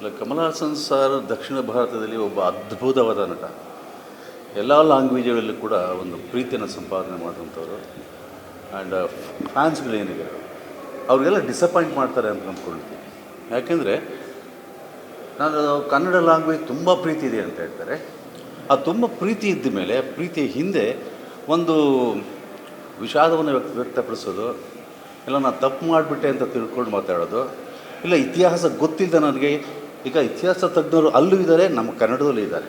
ಇಲ್ಲ, ಕಮಲ್ ಹಾಸನ್ ಸರ್ ದಕ್ಷಿಣ ಭಾರತದಲ್ಲಿ ಒಬ್ಬ ಅದ್ಭುತವಾದ ನಟ. ಎಲ್ಲ ಲ್ಯಾಂಗ್ವೇಜ್ಗಳಲ್ಲೂ ಕೂಡ ಒಂದು ಪ್ರೀತಿಯನ್ನು ಸಂಪಾದನೆ ಮಾಡುವಂಥವ್ರು. ಆ್ಯಂಡ್ ಫ್ಯಾನ್ಸ್ಗಳೇನಿದೆ ಅವ್ರಿಗೆಲ್ಲ ಡಿಸಪಾಯಿಂಟ್ ಮಾಡ್ತಾರೆ ಅಂತ ಅಂದ್ಕೊಳ್ತೀನಿ. ಯಾಕೆಂದರೆ ನಾನು ಕನ್ನಡ ಲ್ಯಾಂಗ್ವೇಜ್ ತುಂಬ ಪ್ರೀತಿ ಇದೆ ಅಂತ ಹೇಳ್ತಾರೆ. ಆ ತುಂಬ ಪ್ರೀತಿ ಇದ್ದ ಮೇಲೆ ಪ್ರೀತಿಯ ಹಿಂದೆ ಒಂದು ವಿಷಾದವನ್ನು ವ್ಯಕ್ತಪಡಿಸೋದು, ಇಲ್ಲ ನಾನು ತಪ್ಪು ಮಾಡಿಬಿಟ್ಟೆ ಅಂತ ತಿಳ್ಕೊಂಡು ಮಾತಾಡೋದು, ಇಲ್ಲ ಇತಿಹಾಸ ಗೊತ್ತಿಲ್ಲದೆ ನನಗೆ. ಈಗ ಇತಿಹಾಸ ತಜ್ಞರು ಅಲ್ಲೂ ಇದ್ದಾರೆ, ನಮ್ಮ ಕನ್ನಡದಲ್ಲೂ ಇದ್ದಾರೆ.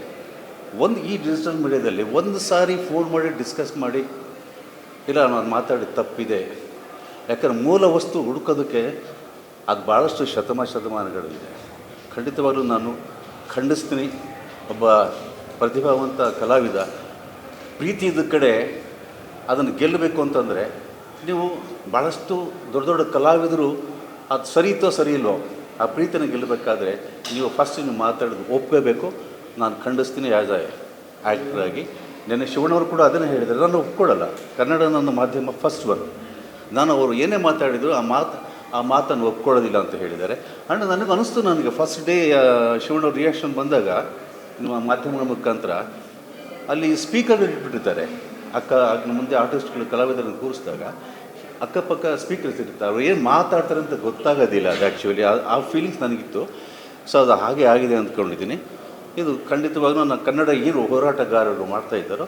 ಈ ಡಿಜಿಟಲ್ ಮೀಡಿಯಾದಲ್ಲಿ ಒಂದು ಸಾರಿ ಫೋನ್ ಮಾಡಿ ಡಿಸ್ಕಸ್ ಮಾಡಿ, ಇಲ್ಲ ನಾನು ಮಾತಾಡಿದ ತಪ್ಪಿದೆ. ಯಾಕಂದ್ರೆ ಮೂಲ ವಸ್ತು ಹುಡುಕೋದಕ್ಕೆ ಅದು ಭಾಳಷ್ಟು ಶತಮಾನಗಳಿದೆ. ಖಂಡಿತವಾಗಲೂ ನಾನು ಖಂಡಿಸ್ತೀನಿ. ಒಬ್ಬ ಪ್ರತಿಭಾವಂತ ಕಲಾವಿದ ಪ್ರೀತಿ ಇದ್ದ ಕಡೆ ಅದನ್ನು ಗೆಲ್ಲಬೇಕು ಅಂತಂದರೆ ನೀವು ಭಾಳಷ್ಟು ದೊಡ್ಡ ದೊಡ್ಡ ಕಲಾವಿದರು ಅದು ಸರಿಯಿತೋ ಸರಿ ಇಲ್ಲೋ ಆ ಪ್ರೀತಿನ ಗೆಲ್ಲಬೇಕಾದ್ರೆ ನೀವು ಫಸ್ಟ್ ನೀವು ಮಾತಾಡೋದು ಒಪ್ಕೋಬೇಕು. ನಾನು ಖಂಡಿಸ್ತೀನಿ ಆ್ಯಸ್ ಎ ಆ್ಯಕ್ಟ್ರಾಗಿ. ನೆನ್ನೆ ಶಿವಣ್ಣವರು ಕೂಡ ಅದನ್ನೇ ಹೇಳಿದ್ದಾರೆ, ನಾನು ಒಪ್ಕೊಳ್ಳಲ್ಲ, ಕನ್ನಡ ನನ್ನ ಮಾಧ್ಯಮ ಫಸ್ಟ್ ಒನ್. ನಾನು ಅವರು ಏನೇ ಮಾತಾಡಿದ್ರು ಆ ಮಾತನ್ನು ಒಪ್ಕೊಳ್ಳೋದಿಲ್ಲ ಅಂತ ಹೇಳಿದ್ದಾರೆ. ಆ್ಯಂಡ್ ನನಗೆ ಅನಿಸ್ತು, ನನಗೆ ಫಸ್ಟ್ ಡೇ ಶಿವಣ್ಣವ್ರ ರಿಯಾಕ್ಷನ್ ಬಂದಾಗ ನಿಮ್ಮ ಮಾಧ್ಯಮಗಳ ಮುಖಾಂತರ ಅಲ್ಲಿ ಸ್ಪೀಕರ್ ಇಟ್ಬಿಟ್ಟಿರ್ತಾರೆ. ಮುಂದೆ ಆರ್ಟಿಸ್ಟ್ಗಳು ಕಲಾವಿದರನ್ನು ಕೂರಿಸಿದಾಗ ಅಕ್ಕಪಕ್ಕ ಸ್ಪೀಕರ್ಸ್ ಇರ್ತಾರೆ, ಅವ್ರು ಏನು ಮಾತಾಡ್ತಾರೆ ಅಂತ ಗೊತ್ತಾಗೋದಿಲ್ಲ. ಅದು ಆ್ಯಕ್ಚುಲಿ ಆ ಫೀಲಿಂಗ್ಸ್ ನನಗಿತ್ತು. ಸೊ ಅದು ಹಾಗೆ ಆಗಿದೆ ಅಂದ್ಕೊಂಡಿದ್ದೀನಿ. ಇದು ಖಂಡಿತವಾಗ್ಲೂ ನನ್ನ ಕನ್ನಡ ಏನು ಹೋರಾಟಗಾರರು ಮಾಡ್ತಾಯಿದ್ದಾರೋ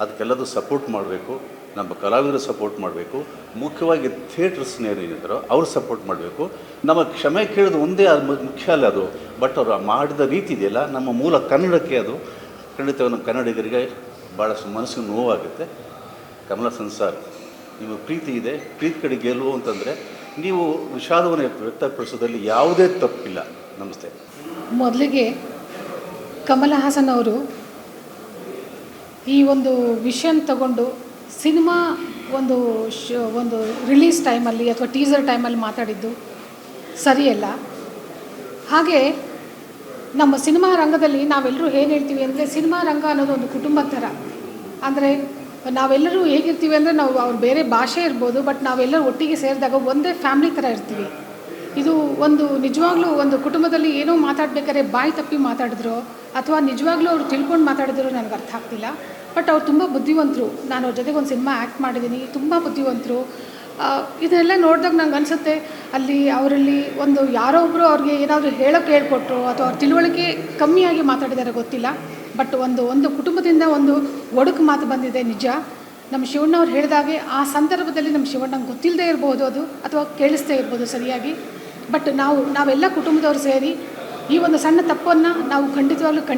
ಅದಕ್ಕೆಲ್ಲದೂ ಸಪೋರ್ಟ್ ಮಾಡಬೇಕು. ನಮ್ಮ ಕಲಾವಿದರು ಸಪೋರ್ಟ್ ಮಾಡಬೇಕು. ಮುಖ್ಯವಾಗಿ ಥಿಯೇಟರ್ಸ್ನೇನಿದ್ದಾರೋ ಅವ್ರು ಸಪೋರ್ಟ್ ಮಾಡಬೇಕು. ನಮ್ಮ ಕ್ಷಮೆ ಕೇಳೋದು ಒಂದೇ ಅದು ಮುಖ್ಯ ಅಲ್ಲ ಅದು, ಬಟ್ ಅವರು ಮಾಡಿದ ರೀತಿ ಇದೆಯಲ್ಲ ನಮ್ಮ ಮೂಲ ಕನ್ನಡಕ್ಕೆ ಅದು ಖಂಡಿತವಾಗಿ ನಮ್ಮ ಕನ್ನಡಿಗರಿಗೆ ಭಾಳಷ್ಟು ಮನಸ್ಸಿಗೆ ನೋವಾಗುತ್ತೆ. ಕಮಲ್ ಹಾಸನ್ ಸರ್, ನಿಮ್ಮ ಪ್ರೀತಿ ಇದೆ, ಪ್ರೀತಿ ಕಡೆ ಗೆಲ್ಲುವು ಅಂತಂದರೆ ನೀವು ವಿಷಾದವನ್ನು ವ್ಯಕ್ತಪಡಿಸೋದ್ರಲ್ಲಿ ಯಾವುದೇ ತಪ್ಪಿಲ್ಲ. ನಮಸ್ತೆ. ಮೊದಲಿಗೆ ಕಮಲ್ ಹಾಸನ್ ಅವರು ಈ ಒಂದು ವಿಷಯನ ತಗೊಂಡು ಸಿನಿಮಾ ಒಂದು ರಿಲೀಸ್ ಟೈಮಲ್ಲಿ ಅಥವಾ ಟೀಸರ್ ಟೈಮಲ್ಲಿ ಮಾತಾಡಿದ್ದು ಸರಿಯಲ್ಲ. ಹಾಗೆ ನಮ್ಮ ಸಿನಿಮಾ ರಂಗದಲ್ಲಿ ನಾವೆಲ್ಲರೂ ಏನು ಹೇಳ್ತೀವಿ ಅಂದರೆ, ಸಿನಿಮಾ ರಂಗ ಅನ್ನೋದು ಒಂದು ಕುಟುಂಬದ ಥರ. ಅಂದರೆ ನಾವೆಲ್ಲರೂ ಹೇಗಿರ್ತೀವಿ ಅಂದರೆ, ನಾವು ಅವ್ರು ಬೇರೆ ಭಾಷೆ ಇರ್ಬೋದು, ಬಟ್ ನಾವೆಲ್ಲರೂ ಒಟ್ಟಿಗೆ ಸೇರಿದಾಗ ಒಂದೇ ಫ್ಯಾಮ್ಲಿ ಥರ ಇರ್ತೀವಿ. ಇದು ಒಂದು ನಿಜವಾಗ್ಲೂ ಒಂದು ಕುಟುಂಬದಲ್ಲಿ ಏನೋ ಮಾತಾಡಬೇಕಾದ್ರೆ ಬಾಯಿ ತಪ್ಪಿ ಮಾತಾಡಿದ್ರು ಅಥವಾ ನಿಜವಾಗ್ಲೂ ಅವ್ರು ತಿಳ್ಕೊಂಡು ಮಾತಾಡಿದ್ರು ನನಗೆ ಅರ್ಥ ಆಗ್ತಿಲ್ಲ. ಬಟ್ ಅವ್ರು ತುಂಬ ಬುದ್ಧಿವಂತರು. ನಾನು ಅವ್ರ ಜೊತೆಗೆ ಒಂದು ಸಿನಿಮಾ ಆ್ಯಕ್ಟ್ ಮಾಡಿದ್ದೀನಿ, ತುಂಬ ಬುದ್ಧಿವಂತರು. ಇದನ್ನೆಲ್ಲ ನೋಡಿದಾಗ ನಂಗೆ ಅನಿಸುತ್ತೆ, ಅವರಲ್ಲಿ ಒಂದು ಯಾರೋ ಒಬ್ಬರು ಅವ್ರಿಗೆ ಏನಾದರೂ ಹೇಳೋಕ್ಕೆ ಹೇಳ್ಕೊಟ್ರು ಅಥವಾ ಅವ್ರ ತಿಳುವಳಿಕೆ ಕಮ್ಮಿಯಾಗಿ ಮಾತಾಡಿದ್ದಾರೆ ಗೊತ್ತಿಲ್ಲ. ಬಟ್ ಒಂದು ಕುಟುಂಬದಿಂದ ಒಂದು ಒಡಕು ಮಾತು ಬಂದಿದೆ ನಿಜ. ನಮ್ಮ ಶಿವಣ್ಣವ್ರು ಹೇಳಿದಾಗೆ ಆ ಸಂದರ್ಭದಲ್ಲಿ ನಮ್ಮ ಶಿವಣ್ಣಂಗೆ ಗೊತ್ತಿಲ್ಲದೆ ಇರ್ಬೋದು ಅದು, ಅಥವಾ ಕೇಳಿಸ್ದೇ ಇರ್ಬೋದು ಸರಿಯಾಗಿ. ಬಟ್ ನಾವೆಲ್ಲ ಕುಟುಂಬದವ್ರು ಸೇರಿ ಈ ಒಂದು ಸಣ್ಣ ತಪ್ಪನ್ನು ನಾವು ಖಂಡಿತವಾಗ್ಲೂ